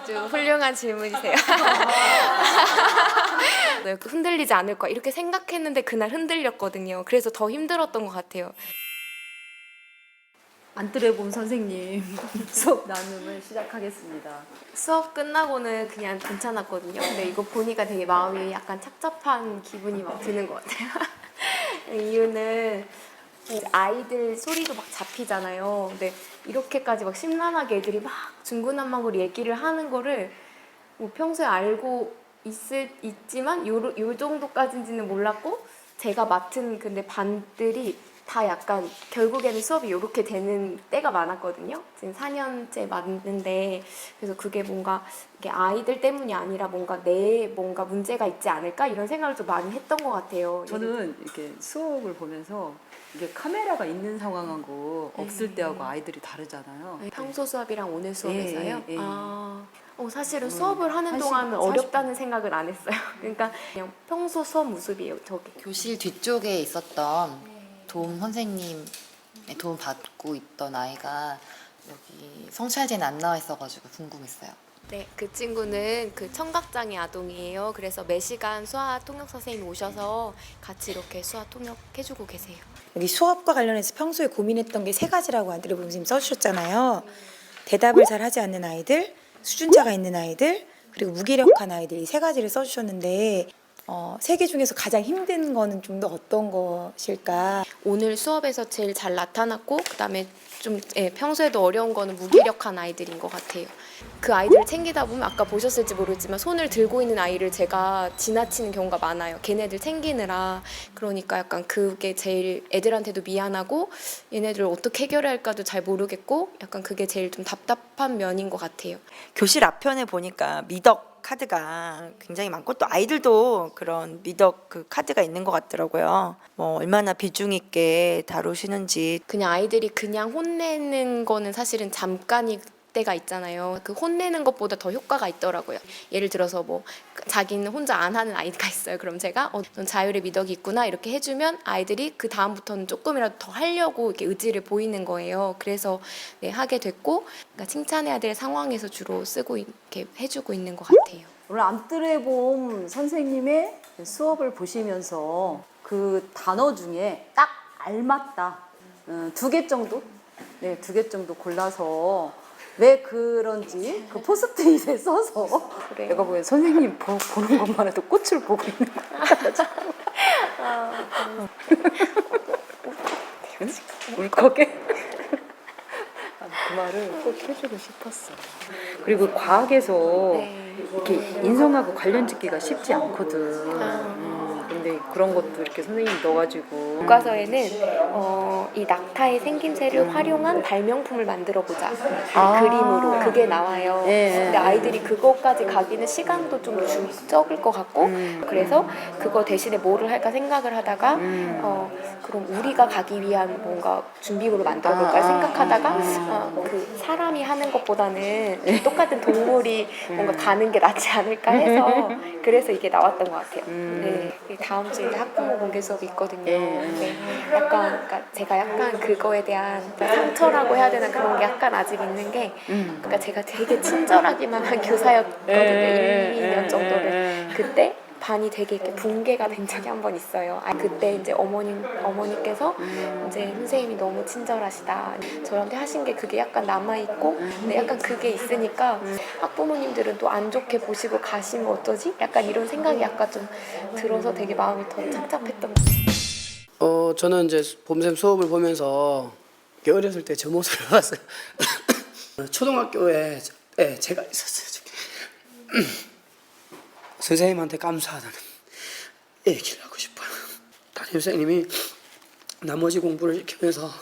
아주 훌륭한 질문이세요. 네, 흔들리지 않을 거야 이렇게 생각했는데 그날 흔들렸거든요. 그래서 더 힘들었던 것 같아요. 안뜨레봄 선생님 수업 나눔을 시작하겠습니다. 수업 끝나고는 그냥 괜찮았거든요. 근데 이거 보니까 되게 마음이 약간 착잡한 기분이 막 드는 것 같아요. 이유는 아이들 소리도 막 잡히잖아요. 근데 이렇게까지 막 심란하게 애들이 막 중구난방으로 얘기를 하는 거를 뭐 평소에 알고 있지만 요 정도까지인지는 몰랐고, 제가 맡은 근데 반들이 다 약간 결국에는 수업이 이렇게 되는 때가 많았거든요. 지금 4년째 맞는데, 그래서 그게 뭔가 이게 아이들 때문이 아니라 뭔가 내 뭔가 문제가 있지 않을까 이런 생각을 좀 많이 했던 것 같아요. 저는 이렇게 수업을 보면서 이게 카메라가 있는 상황하고 없을 때하고 아이들이 다르잖아요. 평소 수업이랑 오늘 수업에서요? 예, 예, 예. 사실은 수업을 하는 동안은 40 어렵다는 생각을 안 했어요. 그러니까 그냥 평소 수업 모습이에요, 저게. 교실 뒤쪽에 있었던 도움 선생님의 도움 받고 있던 아이가 여기 성찰제는 안 나와 있어가지고 궁금했어요. 네, 그 친구는 그 청각장애 아동이에요. 그래서 매 시간 수화 통역 선생님이 오셔서 같이 이렇게 수화 통역해주고 계세요. 여기 수업과 관련해서 평소에 고민했던 게 세 가지라고 안드레봄 선생님 써주셨잖아요. 대답을 잘 하지 않는 아이들, 수준차가 있는 아이들, 그리고 무기력한 아이들, 이 세 가지를 써주셨는데 세 개 중에서 가장 힘든 거는 좀 더 어떤 것일까? 오늘 수업에서 제일 잘 나타났고, 그다음에 좀 평소에도 어려운 거는 무기력한 아이들인 것 같아요. 그 아이들을 챙기다 보면 아까 보셨을지 모르지만 손을 들고 있는 아이를 제가 지나치는 경우가 많아요. 걔네들 챙기느라. 그러니까 약간 그게 제일 애들한테도 미안하고 얘네들을 어떻게 해결해야 할까도 잘 모르겠고, 약간 그게 제일 좀 답답한 면인 것 같아요. 교실 앞편에 보니까 미덕 카드가 굉장히 많고 또 아이들도 그런 미덕 그 카드가 있는 것 같더라고요. 뭐 얼마나 비중 있게 다루시는지. 그냥 아이들이 그냥 혼내는 거는 사실은 잠깐이 때가 있잖아요. 그 혼내는 것보다 더 효과가 있더라고요. 예를 들어서 뭐 자기는 혼자 안 하는 아이가 있어요. 그럼 제가 넌 자율의 미덕이 있구나 이렇게 해주면 아이들이 그 다음부터는 조금이라도 더 하려고 이렇게 의지를 보이는 거예요. 그래서 네, 하게 됐고, 그러니까 칭찬해야 될 상황에서 주로 쓰고 이렇게 해주고 있는 것 같아요. 오늘 안뜨레봄 선생님의 수업을 보시면서 그 단어 중에 딱 알맞다 2개 정도? 네, 2개 정도 골라서 왜 그런지 그 포스트잇에 써서 그래요? 내가 보기엔 선생님 보는 것만 해도 꽃을 보고 있는 것 같아가지고 울컥해. 그 말을 꼭 해주고 싶었어. 그리고 과학에서 이렇게 인성하고 관련 짓기가 쉽지 않거든. 근데 그런 것도 이렇게 선생님이 넣어가지고 교과서에는 이 낙타의 생김새를 활용한 발명품을 만들어보자 그림으로 그게 나와요. 예, 근데 아이들이 그거까지 가기는 시간도 좀 적을 것 같고, 그래서 그거 대신에 뭐를 할까 생각을 하다가 그럼 우리가 가기 위한 뭔가 준비물을 만들어볼까 생각하다가 그 사람이 하는 것보다는 똑같은 동물이 뭔가 가는 게 낫지 않을까 해서 그래서 이게 나왔던 것 같아요. 네. 다음 주에 학부모 공개 수업이 있거든요. 근데 약간 그러니까 제가 약간 그거에 대한 상처라고 해야 되나 그런 게 약간 아직 있는 게, 그러니까 제가 되게 친절하기만 한 교사였거든요. 1, 2년 정도를. 그때 반이 되게 이렇게 붕괴가 된 적이 한 번 있어요. 그때 이제 어머니께서 이제 선생님이 너무 친절하시다. 저한테 하신 게 그게 약간 남아있고, 근데 약간 그게 있으니까 학부모님들은 또 안 좋게 보시고 가시면 어쩌지? 약간 이런 생각이 약간 좀 들어서 되게 마음이 더 착잡했던 것 같아요. 저는 이제 봄샘 수업을 보면서 어렸을 때 저 모습을 봤어요. 초등학교에 제가 있었어요. 선생님한테 감사하다는 얘기를 하고 싶어요. 담임 선생님이 나머지 공부를 시키면서 한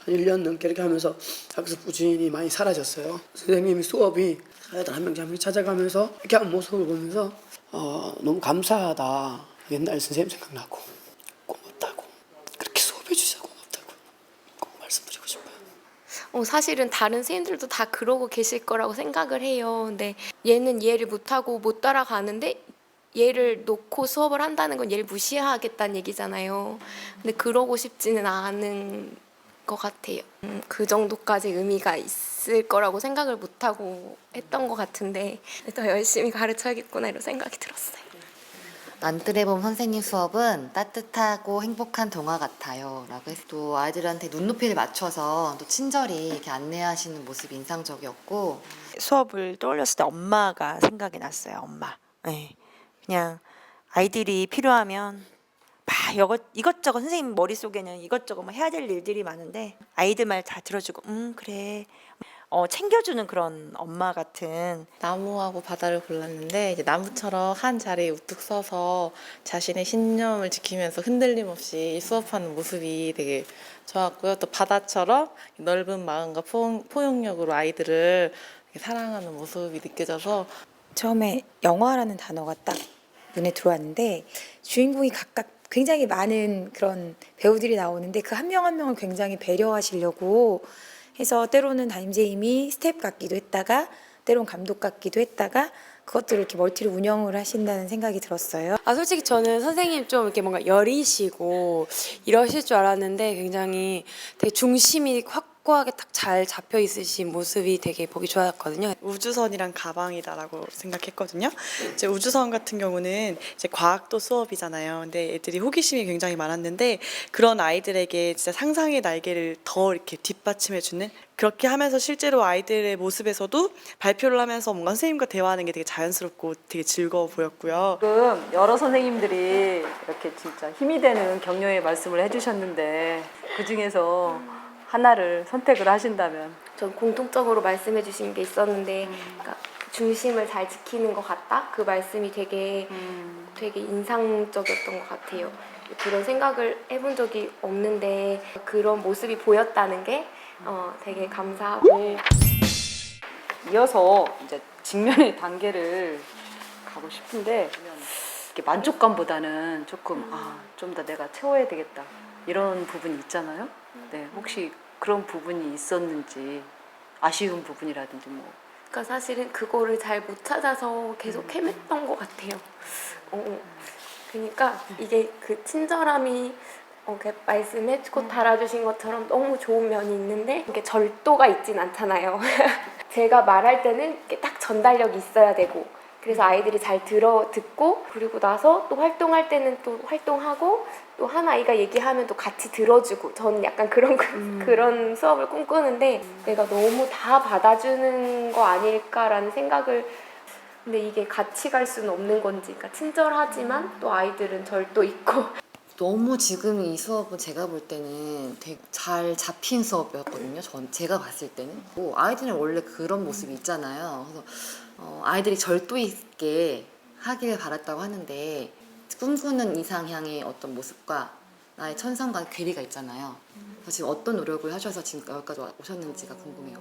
1년 넘게 이렇게 하면서 학습 부진이 많이 사라졌어요. 선생님이 수업이 애들 한 명씩 한 명씩 찾아가면서 이렇게 하는 모습을 보면서 너무 감사하다. 옛날 선생님 생각나고 고맙다고, 그렇게 수업해 주셔서 고맙다고 꼭 말씀드리고 싶어요. 사실은 다른 선생님들도 다 그러고 계실 거라고 생각을 해요. 근데 얘는 이해를 못하고 못 따라가는데 얘를 놓고 수업을 한다는 건 얘를 무시하겠다는 얘기잖아요. 근데 그러고 싶지는 않은 것 같아요. 그 정도까지 의미가 있을 거라고 생각을 못하고 했던 것 같은데 더 열심히 가르쳐야겠구나 이런 생각이 들었어요. 난뜨레 봄 선생님 수업은 따뜻하고 행복한 동화 같아요 라고 해서 또 아이들한테 눈높이를 맞춰서 또 친절히 이렇게 안내하시는 모습이 인상적이었고 수업을 떠올렸을 때 엄마가 생각이 났어요. 엄마. 네. 그냥 아이들이 필요하면 막 이것저것 선생님 머릿속에는 이것저것 막 해야 될 일들이 많은데 아이들 말 다 들어주고 그래 챙겨주는 그런 엄마 같은. 나무하고 바다를 골랐는데 이제 나무처럼 한 자리에 우뚝 서서 자신의 신념을 지키면서 흔들림 없이 수업하는 모습이 되게 좋았고요. 또 바다처럼 넓은 마음과 포용력으로 아이들을 사랑하는 모습이 느껴져서 처음에 영화라는 단어가 딱 눈에 들어왔는데 주인공이 각각 굉장히 많은 그런 배우들이 나오는데 그 한 명 한 명을 굉장히 배려하시려고 해서 때로는 담임선생님이 스텝 같기도 했다가 때로는 감독 같기도 했다가 그것들을 이렇게 멀티를 운영을 하신다는 생각이 들었어요. 솔직히 저는 선생님 좀 이렇게 뭔가 여리시고 이러실 줄 알았는데 굉장히 되게 중심이 확고하게 딱 잘 잡혀 있으신 모습이 되게 보기 좋았거든요. 우주선이랑 가방이다라고 생각했거든요. 이제 우주선 같은 경우는 이제 과학도 수업이잖아요. 근데 애들이 호기심이 굉장히 많았는데 그런 아이들에게 진짜 상상의 날개를 더 이렇게 뒷받침해주는 그렇게 하면서 실제로 아이들의 모습에서도 발표를 하면서 뭔가 선생님과 대화하는 게 되게 자연스럽고 되게 즐거워 보였고요. 지금 여러 선생님들이 이렇게 진짜 힘이 되는 격려의 말씀을 해주셨는데 그 중에서 하나를 선택을 하신다면 전 공통적으로 말씀해 주신 게 있었는데 그러니까 중심을 잘 지키는 것 같다? 그 말씀이 되게 인상적이었던 것 같아요. 그런 생각을 해본 적이 없는데 그런 모습이 보였다는 게 되게 감사하고. 이어서 이제 직면의 단계를 가고 싶은데 이렇게 만족감보다는 조금 좀 더 내가 채워야 되겠다 이런 부분이 있잖아요. 네, 혹시 그런 부분이 있었는지 아쉬운 부분이라든지 뭐. 그러니까 사실은 그거를 잘 못 찾아서 계속 헤맸던 것 같아요. 그러니까 이게 그 친절함이 이렇게 말씀해주고 달아주신 것처럼 너무 좋은 면이 있는데 이게 절도가 있진 않잖아요. 제가 말할 때는 이렇게 딱 전달력이 있어야 되고 그래서 아이들이 잘 듣고 그리고 나서 또 활동할 때는 또 활동하고 또 한 아이가 얘기하면 또 같이 들어주고 저는 약간 그런 수업을 꿈꾸는데 내가 너무 다 받아주는 거 아닐까라는 생각을. 근데 이게 같이 갈 수는 없는 건지 그러니까 친절하지만 또 아이들은 절도 있고. 너무 지금 이 수업은 제가 볼 때는 되게 잘 잡힌 수업이었거든요. 제가 봤을 때는 아이들은 원래 그런 모습이 있잖아요. 그래서 아이들이 절도 있게 하기를 바랐다고 하는데 꿈꾸는 이상향의 어떤 모습과 나의 천상과 괴리가 있잖아요. 그래서 지금 어떤 노력을 하셔서 지금 여기까지 오셨는지가 궁금해요.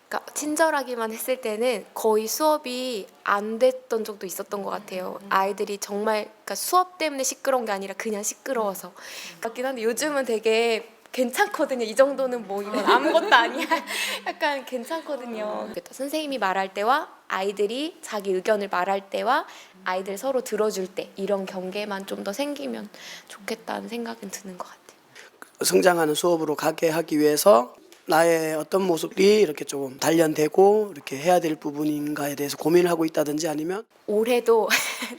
그러니까 친절하기만 했을 때는 거의 수업이 안 됐던 적도 있었던 것 같아요. 아이들이 정말 그러니까 수업 때문에 시끄러운 게 아니라 그냥 시끄러워서 같긴 한데 요즘은 되게 괜찮거든요. 이 정도는 뭐 이건 아무것도 아니야. 약간 괜찮거든요. 선생님이 말할 때와 아이들이 자기 의견을 말할 때와 아이들 서로 들어줄 때 이런 경계만 좀 더 생기면 좋겠다는 생각은 드는 것 같아요. 성장하는 수업으로 가게 하기 위해서 나의 어떤 모습이 이렇게 조금 단련되고 이렇게 해야 될 부분인가에 대해서 고민을 하고 있다든지 아니면 올해도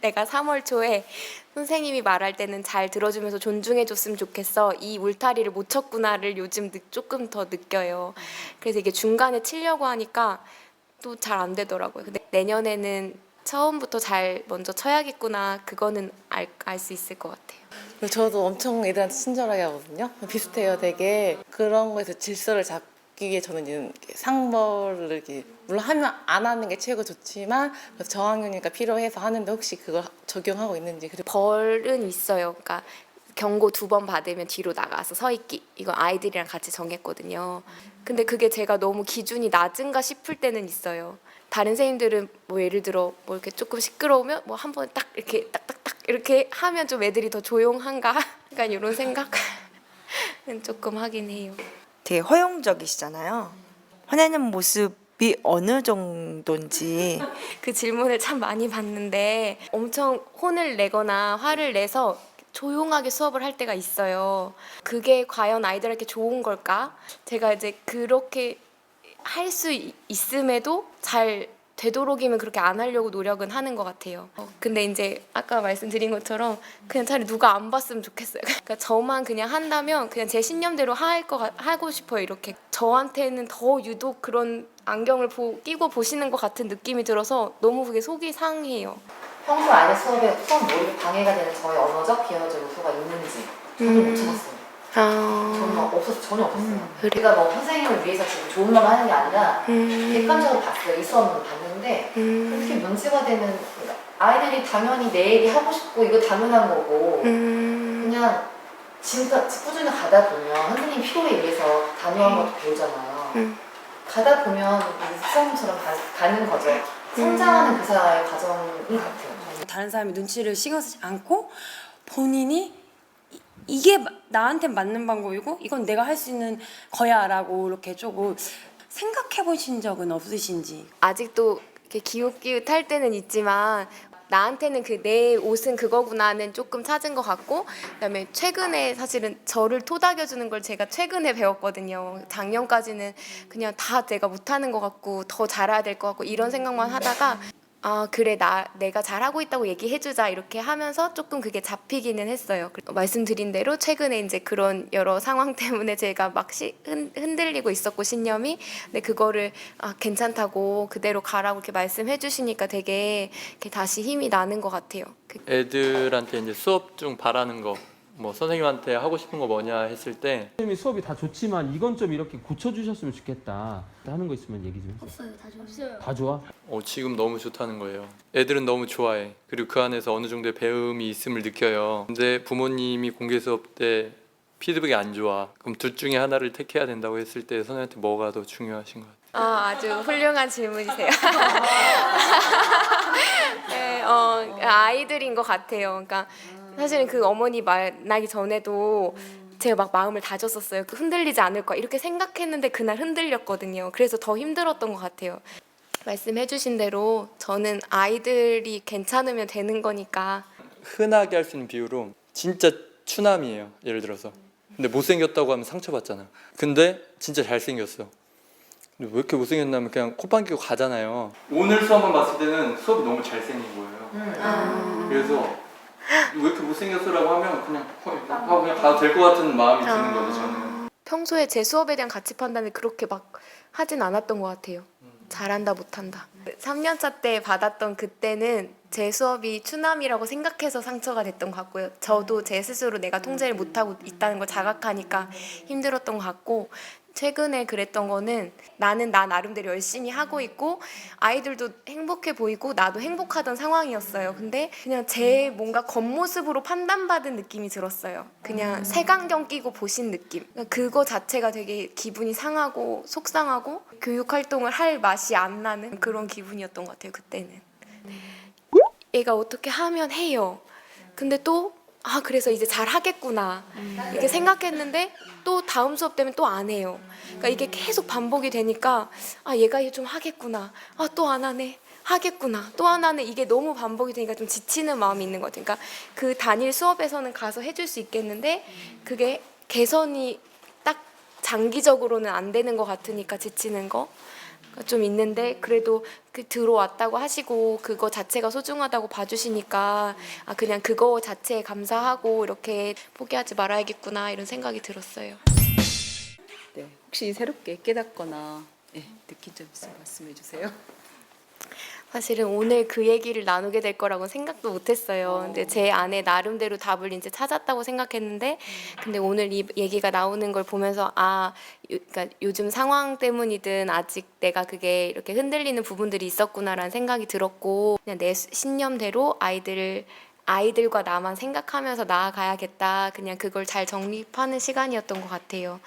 내가 3월 초에 선생님이 말할 때는 잘 들어주면서 존중해줬으면 좋겠어. 이 울타리를 못 쳤구나를 요즘 조금 더 느껴요. 그래서 이게 중간에 치려고 하니까 또 잘 안 되더라고요. 근데 내년에는 처음부터 잘 먼저 쳐야겠구나. 그거는 알 수 있을 것 같아요. 저도 엄청 애들한테 친절하게 하거든요. 비슷해요, 되게. 그런 거에서 질서를 잡기 위해 저는 이렇게 상벌을 이렇게 물론 하면 안 하는 게 최고 좋지만 저학년이니까 필요해서 하는데 혹시 그걸 적용하고 있는지. 벌은 있어요. 그러니까 경고 2번 받으면 뒤로 나가서 서 있기. 이거 아이들이랑 같이 정했거든요. 근데 그게 제가 너무 기준이 낮은가 싶을 때는 있어요. 다른 선생님들은 뭐 예를 들어 뭐 이렇게 조금 시끄러우면 뭐 한 번 딱 이렇게 딱딱딱 이렇게 하면 좀 애들이 더 조용한가? 약간 이런 생각은 조금 하긴 해요. 되게 허용적이시잖아요. 화내는 모습이 어느 정도인지. 그 질문을 참 많이 받는데 엄청 혼을 내거나 화를 내서 조용하게 수업을 할 때가 있어요. 그게 과연 아이들에게 좋은 걸까? 제가 이제 그렇게 할 수 있음에도 잘 되도록이면 그렇게 안 하려고 노력은 하는 것 같아요. 근데 이제 아까 말씀드린 것처럼 그냥 차라리 누가 안 봤으면 좋겠어요. 그러니까 저만 그냥 한다면 그냥 제 신념대로 하고 싶어요. 이렇게 저한테는 더 유독 그런 안경을 끼고 보시는 것 같은 느낌이 들어서 너무 그게 속이 상해요. 평소 아이들 수업에 수업 몰입에 방해가 되는 저의 언어적, 비언어적 요소가 있는지 저는 못 찾았어요. 저는 전혀 없었어요. 우리가 뭐 선생님을 위해서 지금 좋은 말 하는 게 아니라 객관적으로 봤어요. 이 수업은 봤는데 그렇게 문제가 되는, 그러니까 아이들이 당연히 내 얘기 하고 싶고 이거 당연한 거고 그냥 지금까지 꾸준히 가다 보면 선생님 필요에 의해서 단호한 것도 배우잖아요. 가다 보면 수험처럼 가는 거죠. 성장하는 그 사람의 과정인 것 같아요. 다른 사람의 눈치를 신경 쓰지 않고 본인이 이게 나한테 맞는 방법이고 이건 내가 할 수 있는 거야 라고 이렇게 조금 생각해 보신 적은 없으신지. 아직도 이렇게 기웃기웃할 때는 있지만 나한테는 그 내 옷은 그거구나는 조금 찾은 것 같고, 그다음에 최근에 사실은 저를 토닥여주는 걸 제가 최근에 배웠거든요. 작년까지는 그냥 다 내가 못하는 것 같고 더 잘해야 될 것 같고 이런 생각만 하다가 아 그래 내가 잘하고 있다고 얘기해주자 이렇게 하면서 조금 그게 잡히기는 했어요. 말씀드린 대로 최근에 이제 그런 여러 상황 때문에 제가 막 흔들리고 있었고 신념이, 근데 그거를 괜찮다고 그대로 가라고 이렇게 말씀해 주시니까 되게 이렇게 다시 힘이 나는 것 같아요. 애들한테 이제 수업 중 바라는 거, 뭐 선생님한테 하고 싶은 거 뭐냐 했을 때 선생님이 수업이 다 좋지만 이건 좀 이렇게 고쳐주셨으면 좋겠다 하는 거 있으면 얘기 좀 해주세요. 없어요. 다 좋아요. 다 좋아? 지금 너무 좋다는 거예요. 애들은 너무 좋아해. 그리고 그 안에서 어느 정도의 배움이 있음을 느껴요. 근데 부모님이 공개 수업 때 피드백이 안 좋아. 그럼 둘 중에 하나를 택해야 된다고 했을 때 선생님한테 뭐가 더 중요하신 것 같아요? 아주 훌륭한 질문이세요. 네, 아이들인 것 같아요. 그러니까 사실은 그 어머니 만나기 전에도 제가 막 마음을 다졌었어요. 흔들리지 않을 거야 이렇게 생각했는데 그날 흔들렸거든요. 그래서 더 힘들었던 것 같아요. 말씀해주신 대로 저는 아이들이 괜찮으면 되는 거니까. 흔하게 할 수 있는 비유로 진짜 추남이에요. 예를 들어서. 근데 못생겼다고 하면 상처받잖아. 근데 진짜 잘생겼어. 근데 왜 이렇게 못생겼냐면 그냥 콧방 끼고 가잖아요. 오늘 수업만 봤을 때는 수업이 너무 잘생긴 거예요. 그래서 왜 이렇게 못생겼어라고 하면 그냥 가도 될 것 같은 마음이 드는 거죠. 저는 평소에 제 수업에 대한 가치 판단을 그렇게 막 하진 않았던 것 같아요. 잘한다 못한다. 3년차 때 받았던 그때는 제 수업이 추남이라고 생각해서 상처가 됐던 것 같고요. 저도 제 스스로 내가 통제를 못하고 있다는 걸 자각하니까 힘들었던 것 같고, 최근에 그랬던 거는 나는 나 나름대로 열심히 하고 있고 아이들도 행복해 보이고 나도 행복하던 상황이었어요. 근데 그냥 제 뭔가 겉모습으로 판단받은 느낌이 들었어요. 그냥 색안경 끼고 보신 느낌. 그거 자체가 되게 기분이 상하고 속상하고 교육 활동을 할 맛이 안 나는 그런 기분이었던 것 같아요. 그때는. 얘가 어떻게 하면 해요. 근데 또 그래서 이제 잘 하겠구나 이렇게 생각했는데 또 다음 수업 되면 또 안 해요. 그러니까 이게 계속 반복이 되니까 얘가 좀 하겠구나, 또 안 하네, 하겠구나, 또 안 하네, 이게 너무 반복이 되니까 좀 지치는 마음이 있는 것 같아요. 그러니까 그 단일 수업에서는 가서 해줄 수 있겠는데 그게 개선이 딱 장기적으로는 안 되는 것 같으니까 지치는 거 좀 있는데, 그래도 그 들어왔다고 하시고 그거 자체가 소중하다고 봐주시니까 그냥 그거 자체에 감사하고 이렇게 포기하지 말아야겠구나 이런 생각이 들었어요. 네, 혹시 새롭게 깨닫거나 느낀 점 있으면 말씀해 주세요. 사실은 오늘 그 얘기를 나누게 될 거라고는 생각도 못했어요. 근데 제 안에 나름대로 답을 이제 찾았다고 생각했는데, 근데 오늘 이 얘기가 나오는 걸 보면서 그러니까 요즘 상황 때문이든 아직 내가 그게 이렇게 흔들리는 부분들이 있었구나라는 생각이 들었고, 그냥 내 신념대로 아이들과 나만 생각하면서 나아가야겠다. 그냥 그걸 잘 정립하는 시간이었던 것 같아요.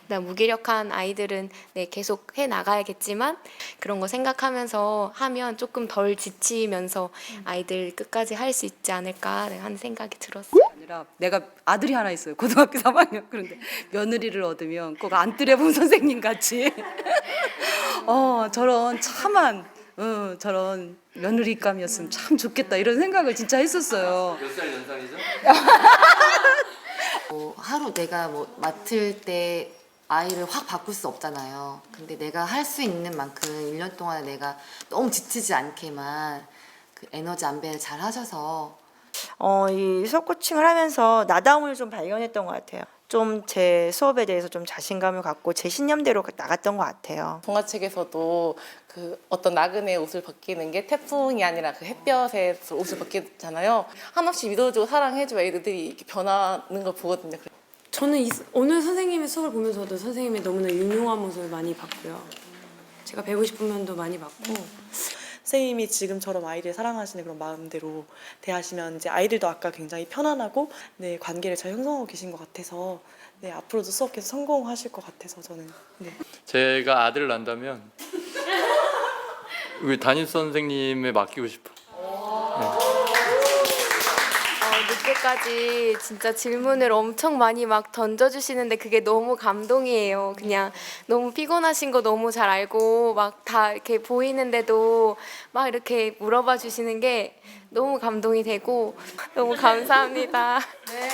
무기력한 아이들은 계속 해 나가야겠지만 그런 거 생각하면서 하면 조금 덜 지치면서 아이들 끝까지 할 수 있지 않을까 하는 생각이 들었어요. 아니라 내가 아들이 하나 있어요. 고등학교 3학년. 그런데 며느리를 얻으면 꼭 안뜰에 본 선생님 같이 저런 참한 저런 며느리감이었으면 참 좋겠다 이런 생각을 진짜 했었어요. 몇 살 연상이죠? 하루 내가 뭐 맡을 때 아이를 확 바꿀 수 없잖아요. 근데 내가 할 수 있는 만큼 1년 동안 내가 너무 지치지 않게만 그 에너지 안배를 잘 하셔서 이 수업 코칭을 하면서 나다움을 좀 발견했던 것 같아요. 좀 제 수업에 대해서 좀 자신감을 갖고 제 신념대로 나갔던 것 같아요. 동화책에서도 그 어떤 나그네의 옷을 벗기는 게 태풍이 아니라 그 햇볕에서 옷을 벗기잖아요. 한없이 믿어주고 사랑해주고 애들이 이렇게 변하는 걸 보거든요. 저는 오늘 선생님의 수업을 보면서도 선생님의 너무나 유능한 모습을 많이 봤고요. 제가 배우고 싶은 면도 많이 봤고 선생님이 지금처럼 아이를 사랑하시는 그런 마음대로 대하시면 이제 아이들도 아까 굉장히 편안하고 네, 관계를 잘 형성하고 계신 것 같아서 네, 앞으로도 수업 계속 성공하실 것 같아서 저는 네. 제가 아들을 낳는다면 우리 담임 선생님에 맡기고 싶어. 늦게까지 진짜 질문을 엄청 많이 막 던져주시는데 그게 너무 감동이에요. 그냥 너무 피곤하신 거 너무 잘 알고 막 다 이렇게 보이는데도 막 이렇게 물어봐 주시는 게 너무 감동이 되고 너무 감사합니다. 네.